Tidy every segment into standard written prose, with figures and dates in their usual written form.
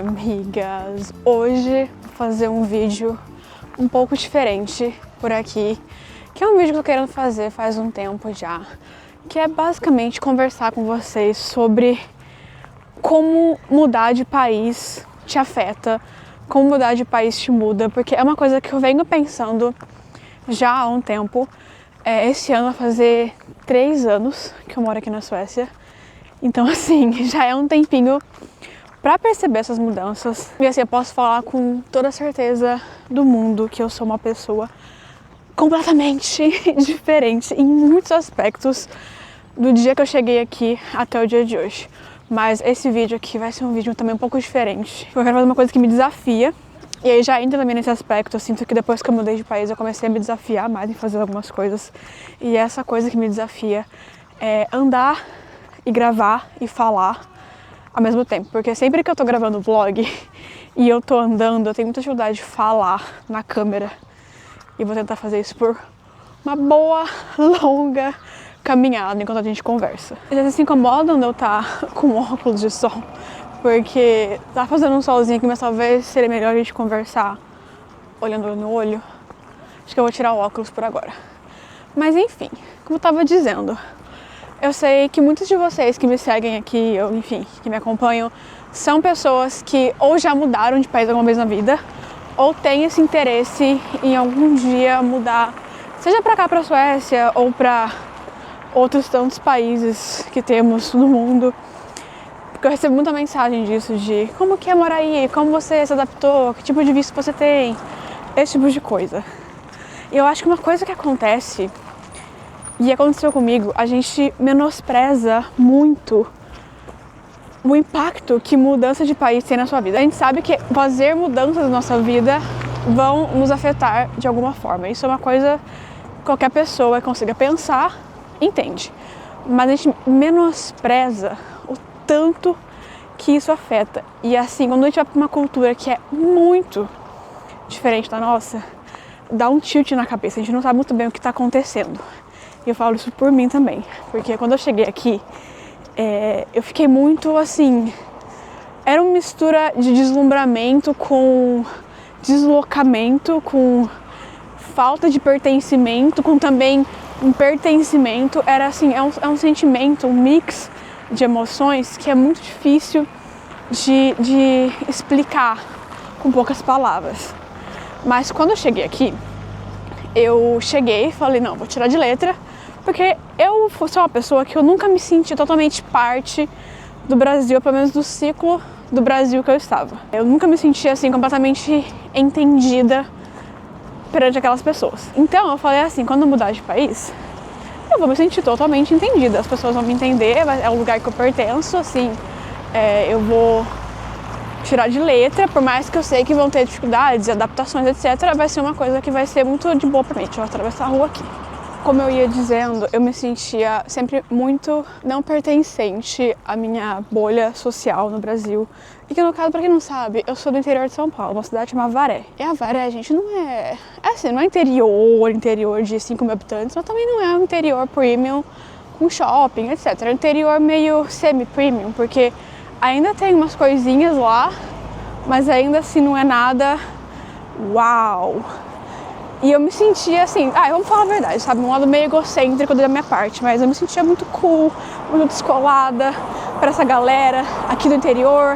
amigas! Hoje vou fazer um vídeo um pouco diferente por aqui, que é um vídeo que eu tô querendo fazer faz um tempo já, que é basicamente conversar com vocês sobre como mudar de país te afeta, como mudar de país te muda, porque é uma coisa que eu venho pensando já há um tempo. Esse ano vai fazer 3 anos que eu moro aqui na Suécia, então assim, já é um tempinho pra perceber essas mudanças. E assim, eu posso falar com toda a certeza do mundo que eu sou uma pessoa completamente diferente em muitos aspectos do dia que eu cheguei aqui até o dia de hoje. Mas esse vídeo aqui vai ser um vídeo também um pouco diferente. Eu quero fazer uma coisa que me desafia. E aí já entra também nesse aspecto, eu sinto que depois que eu mudei de país eu comecei a me desafiar mais em fazer algumas coisas. E essa coisa que me desafia é andar e gravar e falar ao mesmo tempo. Porque sempre que eu tô gravando vlog e eu tô andando, eu tenho muita dificuldade de falar na câmera. E vou tentar fazer isso por uma boa, longa caminhada enquanto a gente conversa. Vocês se incomodam de eu estar com óculos de sol? Porque tá fazendo um solzinho aqui, mas talvez seria melhor a gente conversar olhando no olho. Acho que eu vou tirar o óculos por agora. Mas enfim, como eu tava dizendo, eu sei que muitos de vocês que me seguem aqui, ou enfim, que me acompanham, são pessoas que ou já mudaram de país alguma vez na vida, ou têm esse interesse em algum dia mudar, seja pra cá, pra Suécia, ou pra outros tantos países que temos no mundo. Porque eu recebo muita mensagem disso, de como que é morar aí, como você se adaptou, que tipo de visto você tem, esse tipo de coisa. E eu acho que uma coisa que acontece, e aconteceu comigo, a gente menospreza muito o impacto que mudança de país tem na sua vida. A gente sabe que fazer mudanças na nossa vida vão nos afetar de alguma forma. Isso é uma coisa que qualquer pessoa que consiga pensar, entende. Mas a gente menospreza o tanto que isso afeta. E assim, quando a gente vai para uma cultura que é muito diferente da nossa, dá um tilt na cabeça, a gente não sabe muito bem o que está acontecendo. E eu falo isso por mim também, porque quando eu cheguei aqui, eu fiquei muito assim, era uma mistura de deslumbramento com deslocamento, com falta de pertencimento, com também um pertencimento. Era assim, é um sentimento, um mix de emoções que é muito difícil de explicar com poucas palavras. Mas quando eu cheguei aqui, eu cheguei e falei, não, vou tirar de letra, porque eu sou uma pessoa que eu nunca me senti totalmente parte do Brasil, pelo menos do ciclo do Brasil que eu estava. Eu nunca me senti assim completamente entendida perante aquelas pessoas. Então eu falei assim, quando eu mudar de país, eu vou me sentir totalmente entendida, as pessoas vão me entender, é o lugar que eu pertenço, assim, eu vou tirar de letra, por mais que eu sei que vão ter dificuldades, adaptações, etc, vai ser uma coisa que vai ser muito de boa pra mim. Deixa eu atravessar a rua aqui. Como eu ia dizendo, eu me sentia sempre muito não pertencente à minha bolha social no Brasil. E que no caso, pra quem não sabe, eu sou do interior de São Paulo, uma cidade chamada Avaré. E Avaré, gente, não é assim, não é interior de 5 mil habitantes, mas também não é um interior premium com shopping, etc. É um interior meio semi-premium, porque ainda tem umas coisinhas lá, mas ainda assim não é nada uau. E eu me sentia assim, vamos falar a verdade, sabe? Um lado meio egocêntrico da minha parte, mas eu me sentia muito cool, muito descolada para essa galera aqui do interior.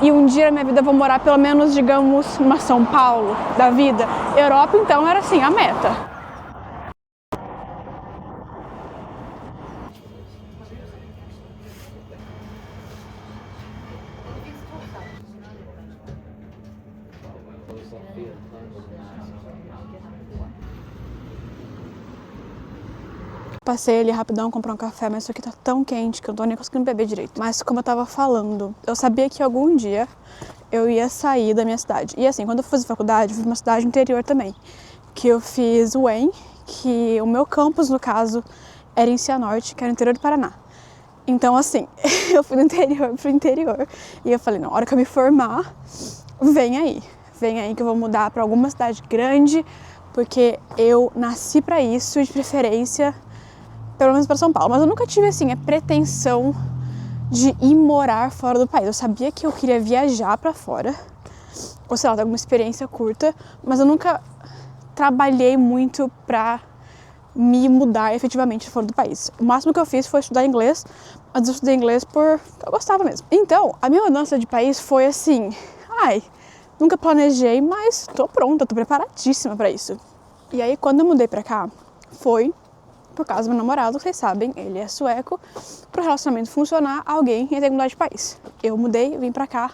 E um dia na minha vida eu vou morar pelo menos, digamos, numa São Paulo da vida. Europa, então, era assim, a meta. Passei ali rapidão, comprar um café, mas isso aqui tá tão quente que eu não tô nem conseguindo beber direito. Mas como eu tava falando, eu sabia que algum dia eu ia sair da minha cidade. E assim, quando eu fiz faculdade, eu fui uma cidade interior também. Que eu fiz o UEM, que o meu campus, no caso, era em Cianorte, que era no interior do Paraná. Então assim, eu fui do interior pro interior. E eu falei, na hora que eu me formar, vem aí que eu vou mudar pra alguma cidade grande, porque eu nasci pra isso, de preferência pelo menos para São Paulo, mas eu nunca tive assim a pretensão de ir morar fora do país. Eu sabia que eu queria viajar pra fora, ou sei lá, ter alguma experiência curta, mas eu nunca trabalhei muito pra me mudar efetivamente fora do país. O máximo que eu fiz foi estudar inglês, mas eu estudei inglês porque eu gostava mesmo. Então, a minha mudança de país foi assim, nunca planejei, mas tô pronta, tô preparadíssima pra isso. E aí, quando eu mudei pra cá, foi por causa do meu namorado, vocês sabem, ele é sueco. Pro relacionamento funcionar, alguém ia ter que mudar de país. Eu mudei, vim pra cá,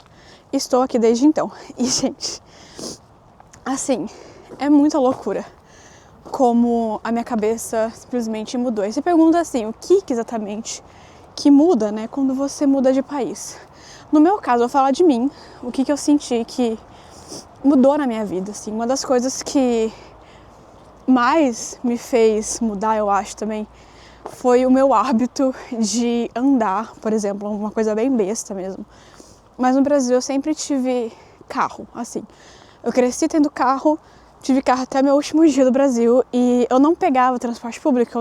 estou aqui desde então. E, gente, assim, é muita loucura como a minha cabeça simplesmente mudou. E você pergunta assim, o que exatamente que muda, né, quando você muda de país? No meu caso, eu vou falar de mim, o que eu senti que mudou na minha vida, assim. Uma das coisas que mais me fez mudar, eu acho também, foi o meu hábito de andar, por exemplo, uma coisa bem besta mesmo. Mas no Brasil eu sempre tive carro, assim. Eu cresci tendo carro, tive carro até meu último dia do Brasil e eu não pegava transporte público,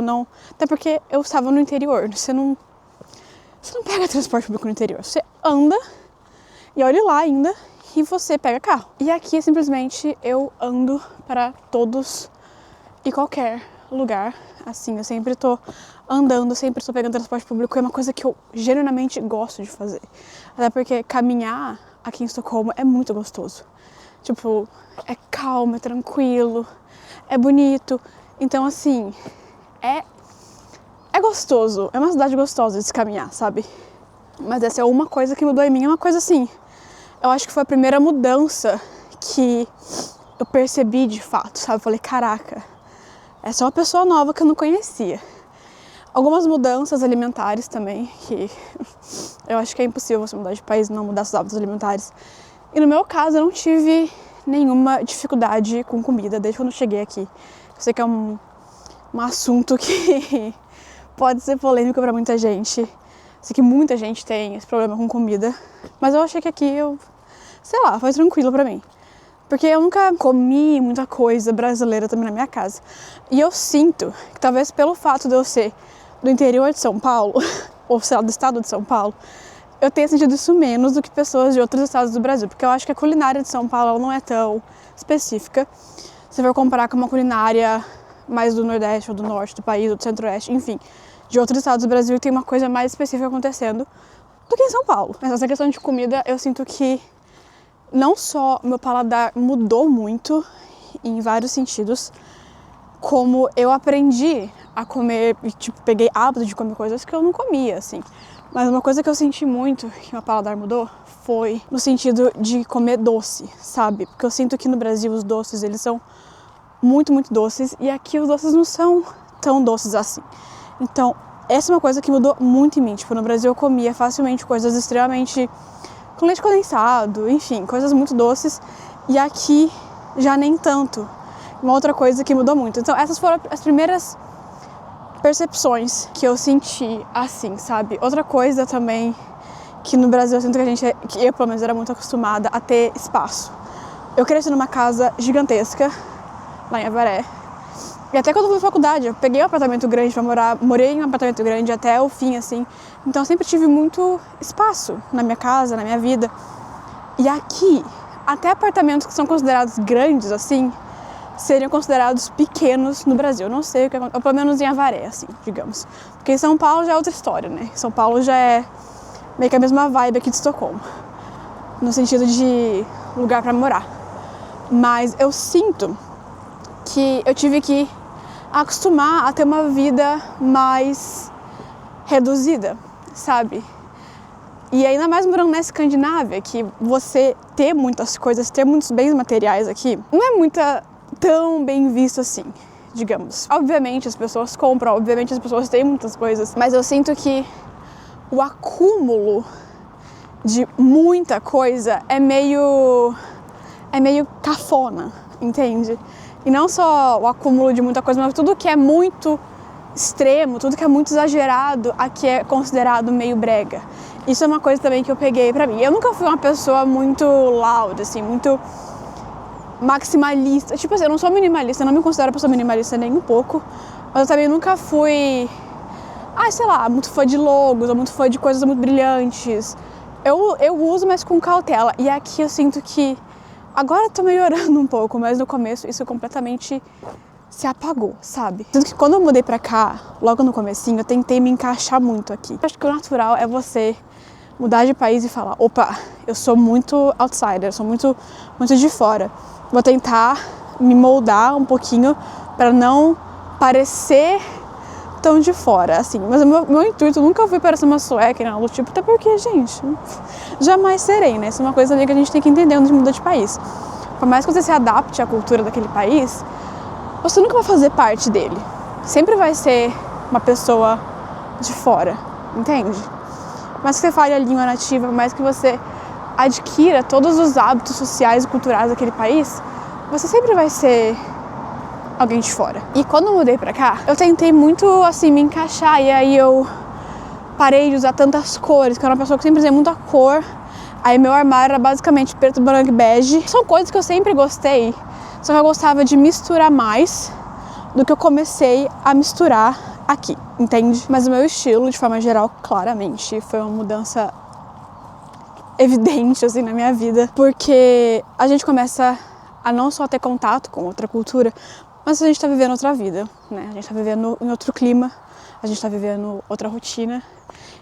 até porque eu estava no interior. Você não pega transporte público no interior, você anda e olha lá ainda e você pega carro. E aqui simplesmente eu ando para todos e qualquer lugar, assim, eu sempre tô andando, sempre tô pegando transporte público, é uma coisa que eu genuinamente gosto de fazer. Até porque caminhar aqui em Estocolmo é muito gostoso. Tipo, é calmo, é tranquilo, é bonito. Então, assim, é gostoso. É uma cidade gostosa de se caminhar, sabe? Mas essa é uma coisa que mudou em mim. É uma coisa assim, eu acho que foi a primeira mudança que eu percebi de fato, sabe? Eu falei, caraca, essa é uma pessoa nova que eu não conhecia. Algumas mudanças alimentares também, que eu acho que é impossível você mudar de país e não mudar seus hábitos alimentares. E no meu caso, eu não tive nenhuma dificuldade com comida desde quando eu cheguei aqui. Eu sei que é um assunto que pode ser polêmico pra muita gente. Eu sei que muita gente tem esse problema com comida. Mas eu achei que aqui sei lá, foi tranquilo pra mim. Porque eu nunca comi muita coisa brasileira também na minha casa. E eu sinto que talvez pelo fato de eu ser do interior de São Paulo, ou sei lá, do estado de São Paulo, eu tenho sentido isso menos do que pessoas de outros estados do Brasil. Porque eu acho que a culinária de São Paulo não é tão específica. Se for comparar com uma culinária mais do Nordeste ou do Norte do país, ou do Centro-Oeste, enfim, de outros estados do Brasil, tem uma coisa mais específica acontecendo do que em São Paulo. Mas essa questão de comida, eu sinto que não só meu paladar mudou muito em vários sentidos, como eu aprendi a comer e, tipo, peguei hábito de comer coisas que eu não comia, assim. Mas uma coisa que eu senti muito que meu paladar mudou foi no sentido de comer doce, sabe? Porque eu sinto que no Brasil os doces, eles são muito, muito doces e aqui os doces não são tão doces assim. Então, essa é uma coisa que mudou muito em mim. Tipo, no Brasil eu comia facilmente coisas extremamente com leite condensado, enfim, coisas muito doces. E aqui já nem tanto. Uma outra coisa que mudou muito. Então, essas foram as primeiras percepções que eu senti assim, sabe? Outra coisa também que no Brasil eu sinto que eu pelo menos era muito acostumada a ter espaço. Eu cresci numa casa gigantesca, lá em Avaré. E até quando eu fui pra faculdade, eu peguei um apartamento grande pra morar, morei em um apartamento grande até o fim, assim. Então eu sempre tive muito espaço na minha casa, na minha vida. E aqui, até apartamentos que são considerados grandes, assim, seriam considerados pequenos no Brasil. Eu não sei o que acontece, ou pelo menos em Avaré, assim, digamos. Porque em São Paulo já é outra história, né? São Paulo já é meio que a mesma vibe aqui de Estocolmo, no sentido de lugar pra morar. Mas eu sinto que eu tive que acostumar a ter uma vida mais reduzida, sabe? E ainda mais morando na Escandinávia, que você ter muitas coisas, ter muitos bens materiais aqui, não é tão bem visto assim, digamos. Obviamente as pessoas compram, obviamente as pessoas têm muitas coisas, mas eu sinto que o acúmulo de muita coisa é meio cafona, entende? E não só o acúmulo de muita coisa, mas tudo que é muito extremo, tudo que é muito exagerado, aqui é considerado meio brega. Isso é uma coisa também que eu peguei pra mim. Eu nunca fui uma pessoa muito loud, assim, muito maximalista. Tipo assim, eu não sou minimalista, eu não me considero pessoa minimalista nem um pouco. Mas eu também nunca fui sei lá, muito fã de logos, ou muito fã de coisas muito brilhantes. Eu uso, mas com cautela. E aqui eu sinto que agora tá melhorando um pouco, mas no começo isso completamente se apagou, sabe? Tanto que quando eu mudei pra cá, logo no comecinho, eu tentei me encaixar muito aqui. Eu acho que o natural é você mudar de país e falar, opa, eu sou muito outsider, eu sou muito de fora. Vou tentar me moldar um pouquinho pra não parecer tão de fora, assim. Mas o meu intuito nunca foi parecer uma sueca, não, do tipo, até porque, gente, jamais serei, né? Isso é uma coisa ali que a gente tem que entender quando a gente muda de país. Por mais que você se adapte à cultura daquele país, você nunca vai fazer parte dele. Sempre vai ser uma pessoa de fora, entende? Por mais que você fale a língua nativa, por mais que você adquira todos os hábitos sociais e culturais daquele país, você sempre vai ser alguém de fora. E quando eu mudei pra cá, eu tentei muito, assim, me encaixar. E aí eu parei de usar tantas cores, que eu era uma pessoa que sempre usei muita cor. Aí meu armário era basicamente preto, branco e bege. São coisas que eu sempre gostei, só que eu gostava de misturar mais do que eu comecei a misturar aqui, entende? Mas o meu estilo, de forma geral, claramente, foi uma mudança evidente, assim, na minha vida. Porque a gente começa a não só ter contato com outra cultura, mas a gente tá vivendo outra vida, né? A gente tá vivendo em outro clima, a gente tá vivendo outra rotina.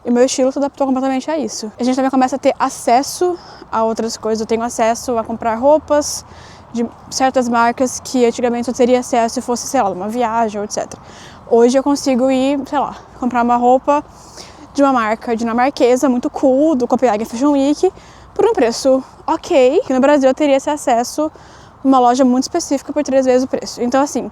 E o meu estilo se adaptou completamente a isso. A gente também começa a ter acesso a outras coisas. Eu tenho acesso a comprar roupas de certas marcas que antigamente eu teria acesso se fosse, sei lá, uma viagem ou etc. Hoje eu consigo ir, sei lá, comprar uma roupa de uma marca dinamarquesa muito cool, do Copenhagen Fashion Week, por um preço ok. Que no Brasil eu teria esse acesso uma loja muito específica por 3 vezes o preço. Então, assim,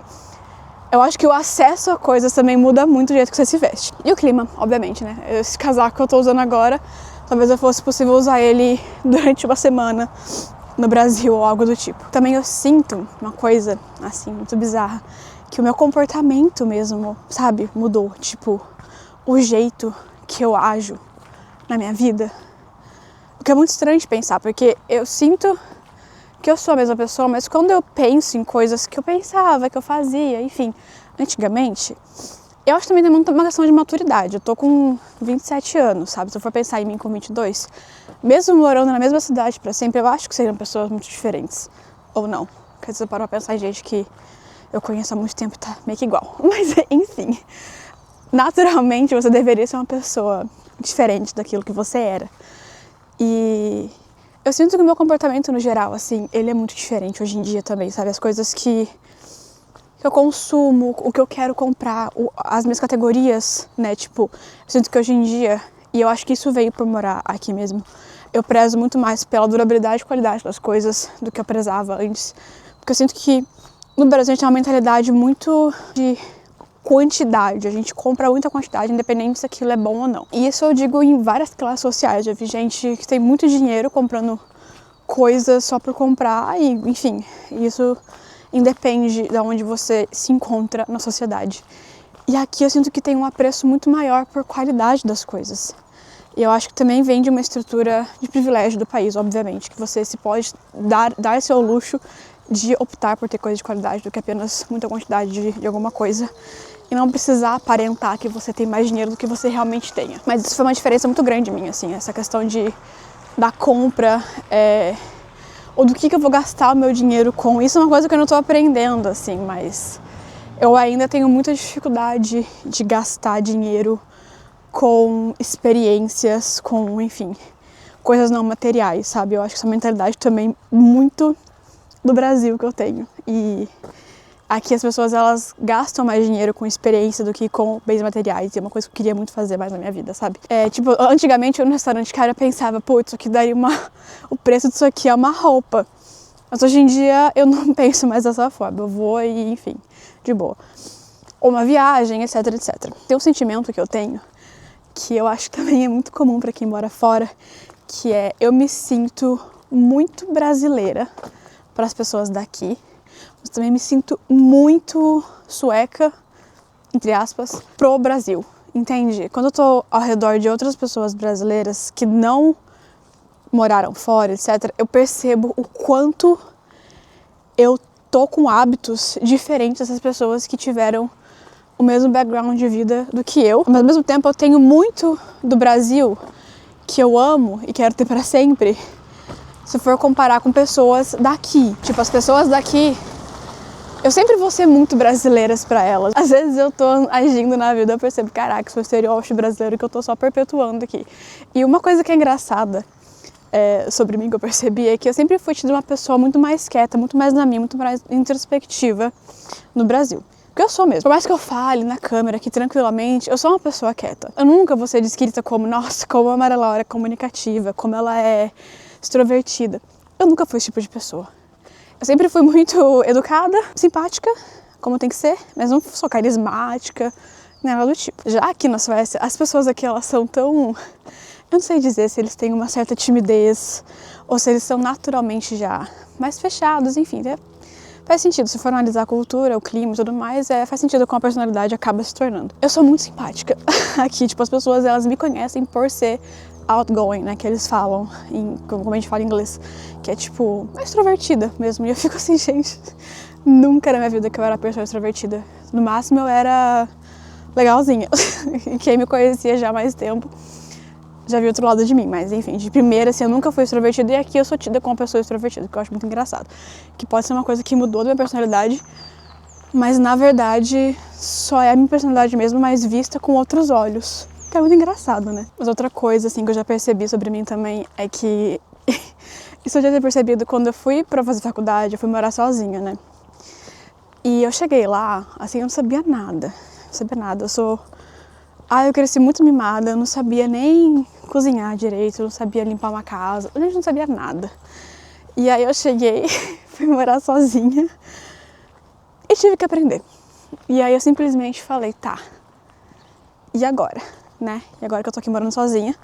eu acho que o acesso a coisas também muda muito o jeito que você se veste. E o clima, obviamente, né? Esse casaco que eu tô usando agora, talvez eu fosse possível usar ele durante uma semana no Brasil ou algo do tipo. Também eu sinto uma coisa, assim, muito bizarra, que o meu comportamento mesmo, sabe, mudou. Tipo, o jeito que eu ajo na minha vida. O que é muito estranho de pensar, porque eu sinto que eu sou a mesma pessoa, mas quando eu penso em coisas que eu pensava, que eu fazia, enfim, antigamente, eu acho que também tem muito uma questão de maturidade. Eu tô com 27 anos, sabe? Se eu for pensar em mim com 22, mesmo morando na mesma cidade pra sempre, eu acho que seriam pessoas muito diferentes. Ou não. Quer dizer, você parou pra pensar em gente que eu conheço há muito tempo e tá meio que igual. Mas, enfim, naturalmente você deveria ser uma pessoa diferente daquilo que você era. E eu sinto que o meu comportamento no geral, assim, ele é muito diferente hoje em dia também, sabe? As coisas que eu consumo, o que eu quero comprar, as minhas categorias, né? Tipo, eu sinto que hoje em dia, e eu acho que isso veio por morar aqui mesmo, eu prezo muito mais pela durabilidade e qualidade das coisas do que eu prezava antes. Porque eu sinto que no Brasil a gente tem uma mentalidade muito de quantidade, a gente compra muita quantidade, independente se aquilo é bom ou não. E isso eu digo em várias classes sociais, já vi gente que tem muito dinheiro comprando coisas só por comprar e, enfim, isso independe de onde você se encontra na sociedade. E aqui eu sinto que tem um apreço muito maior por qualidade das coisas. E eu acho que também vem de uma estrutura de privilégio do país, obviamente, que você se pode dar seu luxo de optar por ter coisa de qualidade do que apenas muita quantidade de alguma coisa. E não precisar aparentar que você tem mais dinheiro do que você realmente tenha. Mas isso foi uma diferença muito grande em mim, assim, essa questão da compra, ou do que eu vou gastar o meu dinheiro com. Isso é uma coisa que eu não tô aprendendo, assim, mas eu ainda tenho muita dificuldade de gastar dinheiro com experiências, com, enfim, coisas não materiais, sabe? Eu acho que essa mentalidade também muito do Brasil que eu tenho. E aqui as pessoas, elas gastam mais dinheiro com experiência do que com bens materiais. E é uma coisa que eu queria muito fazer mais na minha vida, sabe? Tipo, antigamente eu no restaurante, cara, eu pensava, putz, isso aqui daria o preço disso aqui é uma roupa. Mas hoje em dia eu não penso mais dessa forma. Eu vou e, enfim, de boa. Ou uma viagem, etc, etc. Tem um sentimento que eu tenho, que eu acho que também é muito comum pra quem mora fora, que é, eu me sinto muito brasileira para as pessoas daqui, mas também me sinto muito sueca, entre aspas, pro Brasil, entende? Quando eu tô ao redor de outras pessoas brasileiras que não moraram fora, etc., eu percebo o quanto eu tô com hábitos diferentes dessas pessoas que tiveram o mesmo background de vida do que eu, mas ao mesmo tempo eu tenho muito do Brasil que eu amo e quero ter pra sempre, se for comparar com pessoas daqui. Tipo, as pessoas daqui, eu sempre vou ser muito brasileiras pra elas. Às vezes eu tô agindo na vida, eu percebo, caraca, isso é um estereótipo brasileiro que eu tô só perpetuando aqui. E uma coisa que é engraçada sobre mim, que eu percebi, é que eu sempre fui tida uma pessoa muito mais quieta, muito mais na minha, muito mais introspectiva no Brasil. Porque eu sou mesmo. Por mais que eu fale na câmera aqui tranquilamente, eu sou uma pessoa quieta. Eu nunca vou ser descrita como, nossa, como a Mara Laura é comunicativa, como ela é extrovertida. Eu nunca fui esse tipo de pessoa. Eu sempre fui muito educada, simpática, como tem que ser, mas não sou carismática, nada do tipo. Já aqui na Suécia, as pessoas aqui, elas são tão... Eu não sei dizer se eles têm uma certa timidez ou se eles são naturalmente já mais fechados, enfim, faz sentido. Se for analisar a cultura, o clima e tudo mais, faz sentido como a personalidade acaba se tornando. Eu sou muito simpática aqui, tipo, as pessoas, elas me conhecem por ser outgoing, né, que eles falam, como a gente fala em inglês, que é tipo, extrovertida mesmo. E eu fico assim, gente, nunca na minha vida que eu era pessoa extrovertida. No máximo eu era legalzinha. E quem me conhecia já há mais tempo já viu outro lado de mim, mas enfim, de primeira, assim, eu nunca fui extrovertida e aqui eu sou tida como uma pessoa extrovertida, que eu acho muito engraçado. Que pode ser uma coisa que mudou da minha personalidade, mas na verdade só é a minha personalidade mesmo, mas vista com outros olhos. Que é muito engraçado, né? Mas outra coisa, assim, que eu já percebi sobre mim também é que... Isso eu já tinha percebido quando eu fui pra fazer faculdade, eu fui morar sozinha, né? E eu cheguei lá, assim, eu não sabia nada. Não sabia nada, eu cresci muito mimada, eu não sabia nem cozinhar direito, eu não sabia limpar uma casa, eu não sabia nada. E aí eu cheguei, fui morar sozinha e tive que aprender. E aí eu simplesmente falei, tá, e agora, né? E agora que eu tô aqui morando sozinha,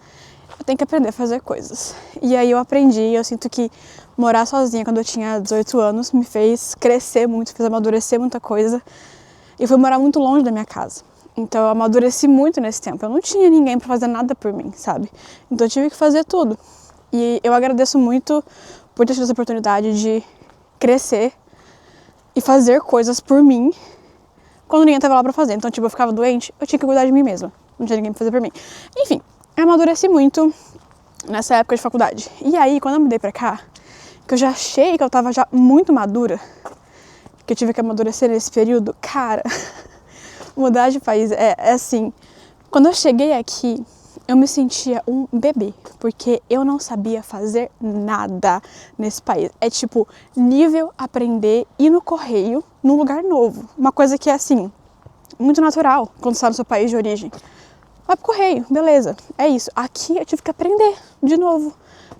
eu tenho que aprender a fazer coisas. E aí eu aprendi, eu sinto que morar sozinha quando eu tinha 18 anos me fez crescer muito, fez amadurecer muita coisa. E fui morar muito longe da minha casa. Então eu amadureci muito nesse tempo. Eu não tinha ninguém pra fazer nada por mim, sabe? Então eu tive que fazer tudo. E eu agradeço muito por ter tido essa oportunidade de crescer e fazer coisas por mim quando ninguém tava lá pra fazer. Então, tipo, eu ficava doente, eu tinha que cuidar de mim mesma. Não tinha ninguém pra fazer por mim. Enfim, eu amadureci muito nessa época de faculdade. E aí, quando eu mudei pra cá, que eu já achei que eu tava já muito madura, que eu tive que amadurecer nesse período, cara... Mudar de país é assim, quando eu cheguei aqui, eu me sentia um bebê, porque eu não sabia fazer nada nesse país. É tipo, nível aprender, ir no correio, num lugar novo. Uma coisa que é assim, muito natural quando você está no seu país de origem. Vai pro correio, beleza, é isso. Aqui eu tive que aprender de novo.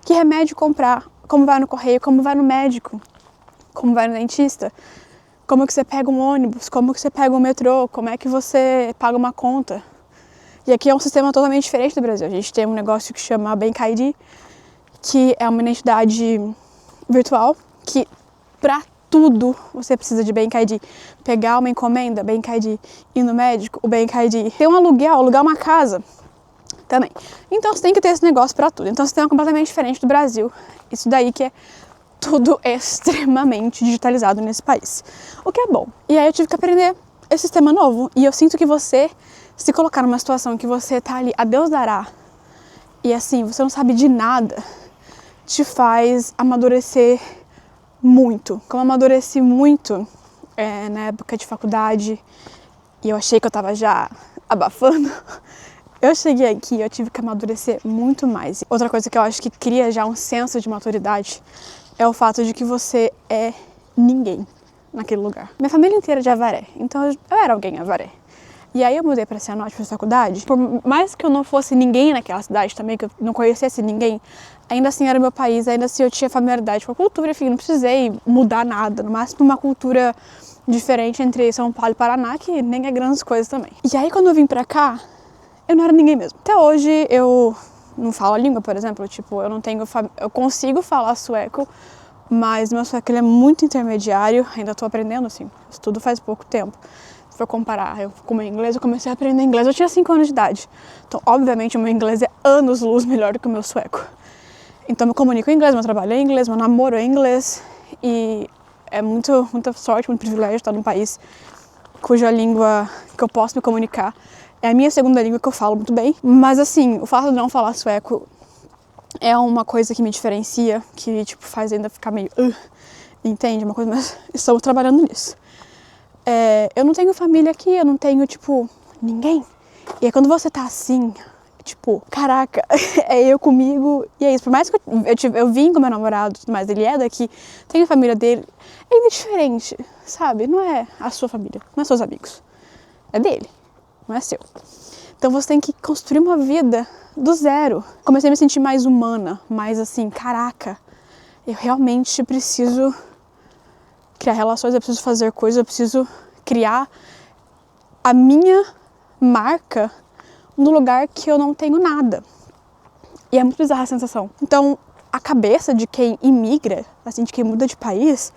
Que remédio comprar, como vai no correio, como vai no médico, como vai no dentista. Como que você pega um ônibus, como que você pega um metrô, como é que você paga uma conta. E aqui é um sistema totalmente diferente do Brasil. A gente tem um negócio que chama BankID, que é uma identidade virtual, que pra tudo você precisa de BankID. Pegar uma encomenda, BankID. Ir no médico, o BankID. Ter um aluguel, alugar uma casa, também. Então você tem que ter esse negócio pra tudo. Então, é um sistema completamente diferente do Brasil. Isso daí que é tudo extremamente digitalizado nesse país. O que é bom. E aí eu tive que aprender esse sistema novo. E eu sinto que você, se colocar numa situação que você tá ali, a Deus dará, e assim, você não sabe de nada, te faz amadurecer muito. Como eu amadureci muito na época de faculdade, e eu achei que eu tava já abafando, eu cheguei aqui e eu tive que amadurecer muito mais. Outra coisa que eu acho que cria já um senso de maturidade é o fato de que você é ninguém naquele lugar. Minha família inteira é de Avaré, então eu era alguém em Avaré. E aí eu mudei pra Cianorte, pra faculdade. Por mais que eu não fosse ninguém naquela cidade também, que eu não conhecesse ninguém, ainda assim era meu país, ainda assim eu tinha familiaridade com a cultura, enfim, não precisei mudar nada. No máximo uma cultura diferente entre São Paulo e Paraná, que nem é grandes coisas também. E aí quando eu vim pra cá, eu não era ninguém mesmo. Até hoje eu não falo a língua, por exemplo, tipo, eu consigo falar sueco, mas meu sueco ele é muito intermediário, ainda tô aprendendo, assim, estudo faz pouco tempo. Se for comparar, com o meu inglês, eu comecei a aprender inglês, eu tinha 5 anos de idade. Então, obviamente, o meu inglês é anos-luz melhor do que o meu sueco. Então, eu me comunico em inglês, meu trabalho é em inglês, meu namoro é em inglês, e é muita sorte, muito privilégio estar num país cuja língua que eu posso me comunicar é a minha segunda língua, que eu falo muito bem. Mas assim, o fato de não falar sueco é uma coisa que me diferencia, que tipo faz ainda ficar meio... entende? Uma coisa, mas estamos trabalhando nisso. Eu não tenho família aqui, eu não tenho, tipo, ninguém. E aí quando você tá assim, tipo, caraca, é eu comigo, e é isso. Por mais que eu vim com meu namorado, mas ele é daqui, tem a família dele, é ainda diferente, sabe? Não é a sua família, não é seus amigos, é dele, não é seu. Então você tem que construir uma vida do zero. Comecei a me sentir mais humana, mais assim, caraca, eu realmente preciso criar relações, eu preciso fazer coisas, eu preciso criar a minha marca no lugar que eu não tenho nada. E é muito bizarra a sensação. Então, a cabeça de quem imigra, assim, de quem muda de país,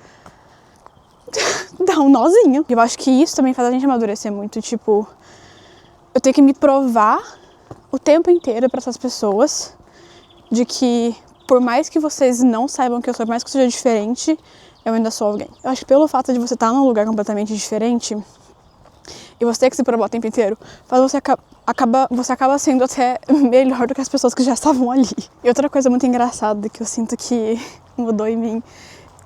dá um nozinho. Eu acho que isso também faz a gente amadurecer muito, tipo, eu tenho que me provar o tempo inteiro para essas pessoas de que, por mais que vocês não saibam que eu sou, por mais que eu seja diferente, eu ainda sou alguém. Eu acho que pelo fato de você estar num lugar completamente diferente e você ter que se provar o tempo inteiro, faz você acaba sendo até melhor do que as pessoas que já estavam ali. E outra coisa muito engraçada que eu sinto que mudou em mim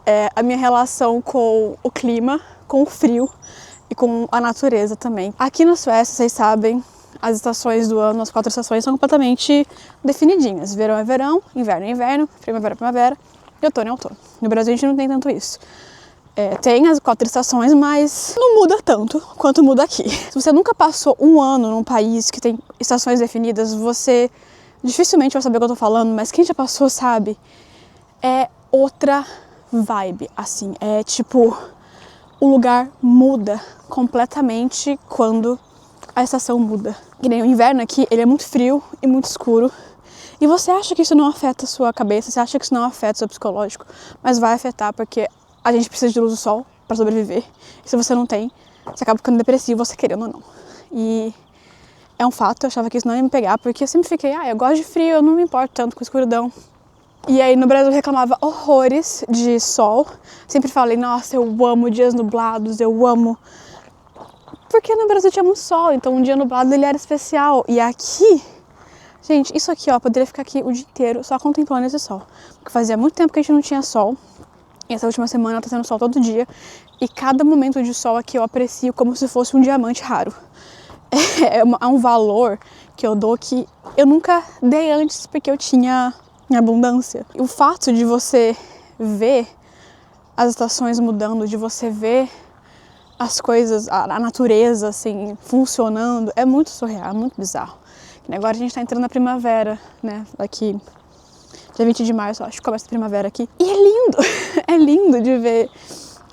é a minha relação com o clima, com o frio e com a natureza também. Aqui na Suécia, vocês sabem, as estações do ano, as 4 estações são completamente definidinhas. Verão é verão, inverno é inverno, primavera é primavera e outono é outono. No Brasil a gente não tem tanto isso. Tem as 4 estações, mas não muda tanto quanto muda aqui. Se você nunca passou um ano num país que tem estações definidas, você dificilmente vai saber o que eu tô falando, mas quem já passou sabe. É outra vibe, assim. É tipo, o lugar muda completamente quando a estação muda. Que nem o inverno aqui, ele é muito frio e muito escuro. E você acha que isso não afeta a sua cabeça, você acha que isso não afeta o seu psicológico, mas vai afetar porque a gente precisa de luz do sol para sobreviver. E se você não tem, você acaba ficando depressivo, você querendo ou não. E é um fato, eu achava que isso não ia me pegar, porque eu sempre fiquei, eu gosto de frio, eu não me importo tanto com escuridão. E aí no Brasil eu reclamava horrores de sol. Sempre falei, nossa, eu amo dias nublados, eu amo. Porque no Brasil tinha muito sol, então um dia nublado ele era especial. E aqui, gente, isso aqui, ó, poderia ficar aqui o dia inteiro só contemplando esse sol. Porque fazia muito tempo que a gente não tinha sol. E essa última semana tá tendo sol todo dia. E cada momento de sol aqui eu aprecio como se fosse um diamante raro. É um valor que eu dou que eu nunca dei antes porque eu tinha em abundância. E o fato de você ver as estações mudando, de você ver as coisas, a natureza assim, funcionando, é muito surreal, é muito bizarro. E agora a gente tá entrando na primavera, né? Aqui, dia 20 de março, acho que começa a primavera aqui. E é lindo! É lindo de ver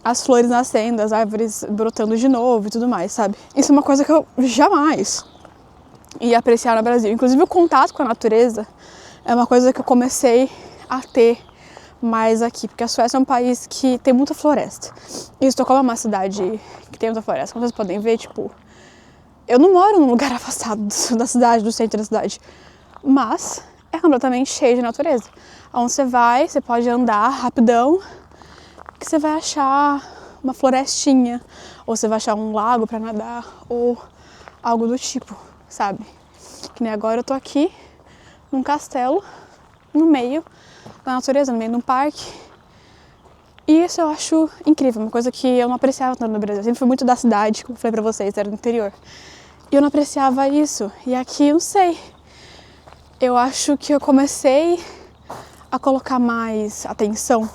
as flores nascendo, as árvores brotando de novo e tudo mais, sabe? Isso é uma coisa que eu jamais ia apreciar no Brasil. Inclusive o contato com a natureza é uma coisa que eu comecei a ter mais aqui, porque a Suécia é um país que tem muita floresta. E Estocolmo é uma cidade que tem muita floresta. Como vocês podem ver, tipo, eu não moro num lugar afastado da cidade, do centro da cidade, mas é completamente cheio de natureza. Onde você vai, você pode andar rapidão, que você vai achar uma florestinha, ou você vai achar um lago pra nadar, ou algo do tipo, sabe? Que nem agora eu tô aqui num castelo, no meio da natureza, no meio de um parque. E isso eu acho incrível, uma coisa que eu não apreciava tanto no Brasil. Eu sempre fui muito da cidade, como eu falei pra vocês, era do interior. E eu não apreciava isso. E aqui, eu não sei, eu acho que eu comecei a colocar mais atenção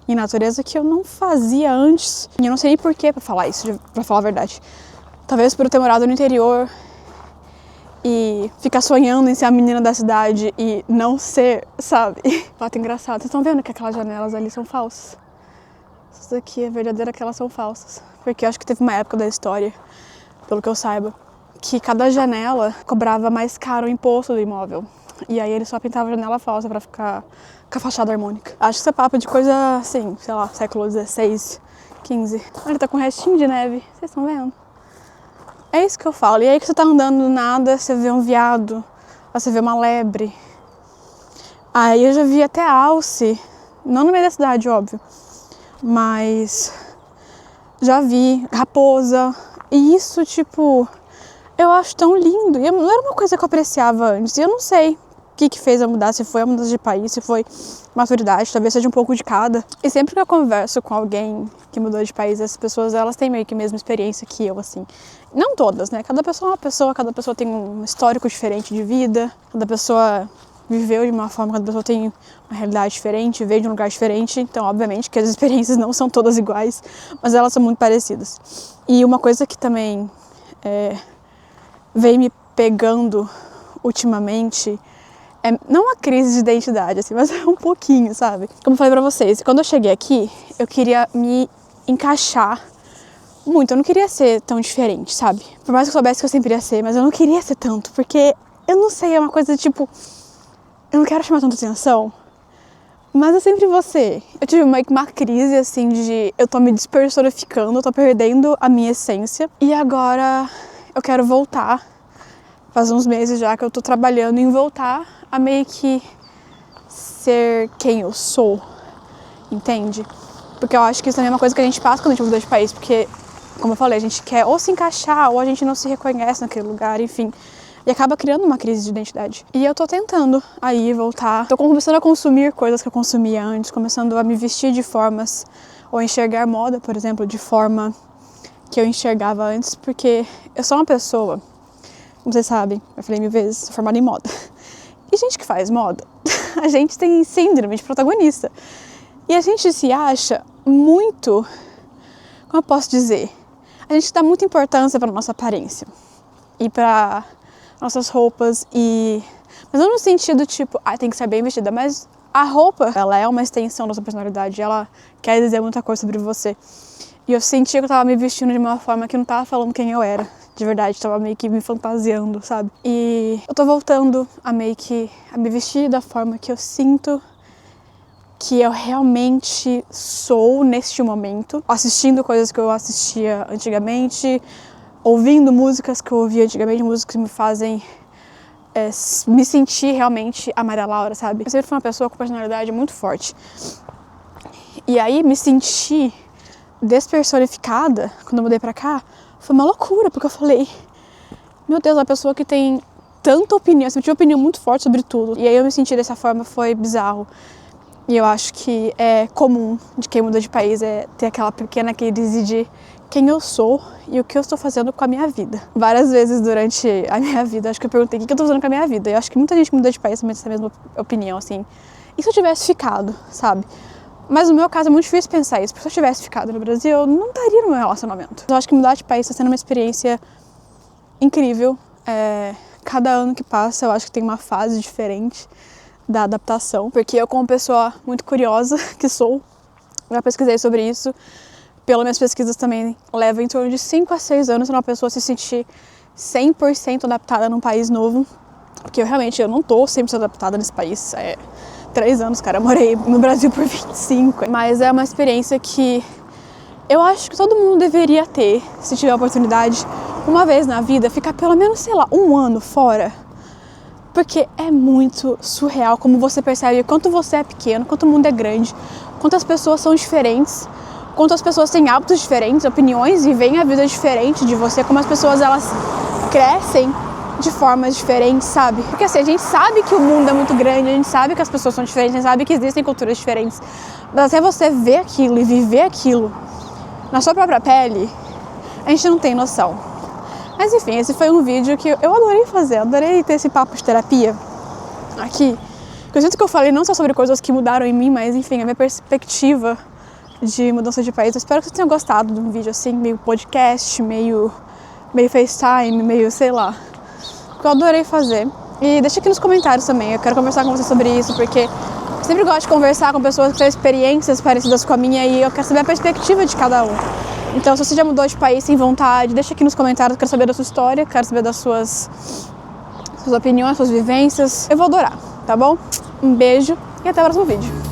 em natureza que eu não fazia antes. E eu não sei nem porquê pra falar isso, pra falar a verdade. Talvez por eu ter morado no interior e ficar sonhando em ser a menina da cidade e não ser, sabe? Fato engraçado. Vocês estão vendo que aquelas janelas ali são falsas? Essas aqui é verdadeira, que elas são falsas. Porque eu acho que teve uma época da história, pelo que eu saiba, que cada janela cobrava mais caro o imposto do imóvel. E aí eles só pintavam janela falsa pra ficar com a fachada harmônica. Acho que isso é papo de coisa assim, sei lá, século XVI, XV. Olha, tá com um restinho de neve. Vocês estão vendo? É isso que eu falo. E aí que você tá andando do nada, você vê um veado, você vê uma lebre. Aí eu já vi até alce, não no meio da cidade, óbvio, mas já vi raposa E isso, tipo, eu acho tão lindo. E não era uma coisa que eu apreciava antes. E eu não sei o que fez eu mudar, se foi a mudança de país, se foi maturidade, talvez seja um pouco de cada. E sempre que eu converso com alguém que mudou de país, essas pessoas, elas têm meio que a mesma experiência que eu, assim. Não todas, né? Cada pessoa é uma pessoa, cada pessoa tem um histórico diferente de vida, cada pessoa viveu de uma forma, cada pessoa tem uma realidade diferente, veio de um lugar diferente. Então, obviamente, que as experiências não são todas iguais, mas elas são muito parecidas. E uma coisa que também vem me pegando ultimamente não uma crise de identidade, assim, mas um pouquinho, sabe? Como eu falei pra vocês, quando eu cheguei aqui, eu queria me encaixar muito. Eu não queria ser tão diferente, sabe? Por mais que eu soubesse que eu sempre ia ser, mas eu não queria ser tanto, porque, eu não sei, é uma coisa tipo, eu não quero chamar tanta atenção, mas eu sempre vou ser. Eu tive uma crise, assim, de eu tô me despersonificando, eu tô perdendo a minha essência, e agora eu quero voltar. Faz uns meses já que eu tô trabalhando em voltar a meio que ser quem eu sou, entende? Porque eu acho que isso também é uma coisa que a gente passa quando a gente muda de país, porque, como eu falei, a gente quer ou se encaixar, ou a gente não se reconhece naquele lugar, enfim. E acaba criando uma crise de identidade. E eu tô tentando aí voltar. Tô começando a consumir coisas que eu consumia antes, começando a me vestir de formas, ou enxergar moda, por exemplo, de forma que eu enxergava antes, porque eu sou uma pessoa, como vocês sabem, eu falei 1000 vezes, sou formada em moda. E gente que faz moda, a gente tem síndrome de protagonista. E a gente se acha muito, como eu posso dizer? A gente dá muita importância para nossa aparência e para nossas roupas, mas não no sentido tipo, tem que ser bem vestida, mas a roupa, ela é uma extensão da sua personalidade, ela quer dizer muita coisa sobre você. E eu sentia que eu tava me vestindo de uma forma que não tava falando quem eu era, de verdade, tava meio que me fantasiando, sabe? E eu tô voltando a meio que a me vestir da forma que eu sinto que eu realmente sou neste momento, assistindo coisas que eu assistia antigamente, ouvindo músicas que eu ouvia antigamente, músicas que me fazem me sentir realmente a Maria Laura, sabe? Eu sempre fui uma pessoa com personalidade muito forte. E aí me sentir despersonificada quando eu mudei pra cá foi uma loucura, porque eu falei, meu Deus, uma pessoa que tem tanta opinião, eu tive uma opinião muito forte sobre tudo, e aí eu me senti dessa forma, foi bizarro. E eu acho que é comum de quem muda de país ter aquela pequena crise de quem eu sou e o que eu estou fazendo com a minha vida. Várias vezes durante a minha vida, acho que eu perguntei o que eu estou fazendo com a minha vida. E eu acho que muita gente que muda de país também tem essa mesma opinião, assim. E se eu tivesse ficado, sabe? Mas no meu caso é muito difícil pensar isso, porque se eu tivesse ficado no Brasil, eu não estaria no meu relacionamento. Eu acho que mudar de país está sendo uma experiência incrível. Cada ano que passa, eu acho que tem uma fase diferente da adaptação, porque eu, como pessoa muito curiosa que sou, já pesquisei sobre isso. Pelas minhas pesquisas também leva em torno de 5 a 6 anos para uma pessoa se sentir 100% adaptada num país novo, porque eu não tô 100% adaptada nesse país. 3 anos, cara, eu morei no Brasil por 25, mas é uma experiência que eu acho que todo mundo deveria ter, se tiver a oportunidade, uma vez na vida, ficar pelo menos, sei lá, 1 ano fora. Porque é muito surreal como você percebe quanto você é pequeno, quanto o mundo é grande, quanto as pessoas são diferentes, quanto as pessoas têm hábitos diferentes, opiniões e veem a vida diferente de você, como as pessoas elas crescem de formas diferentes, sabe? Porque assim, a gente sabe que o mundo é muito grande, a gente sabe que as pessoas são diferentes, a gente sabe que existem culturas diferentes, mas até você ver aquilo e viver aquilo na sua própria pele, a gente não tem noção. Mas enfim, esse foi um vídeo que eu adorei fazer, adorei ter esse papo de terapia aqui. Eu sinto que eu falei não só sobre coisas que mudaram em mim, mas enfim, a minha perspectiva de mudança de país. Eu espero que vocês tenham gostado de um vídeo assim, meio podcast, meio FaceTime, meio sei lá. Que eu adorei fazer. E deixa aqui nos comentários também, eu quero conversar com vocês sobre isso, porque eu sempre gosto de conversar com pessoas que têm experiências parecidas com a minha e eu quero saber a perspectiva de cada um. Então, se você já mudou de país sem vontade, deixa aqui nos comentários, eu quero saber da sua história, quero saber das suas opiniões, suas vivências. Eu vou adorar, tá bom? Um beijo e até o próximo vídeo.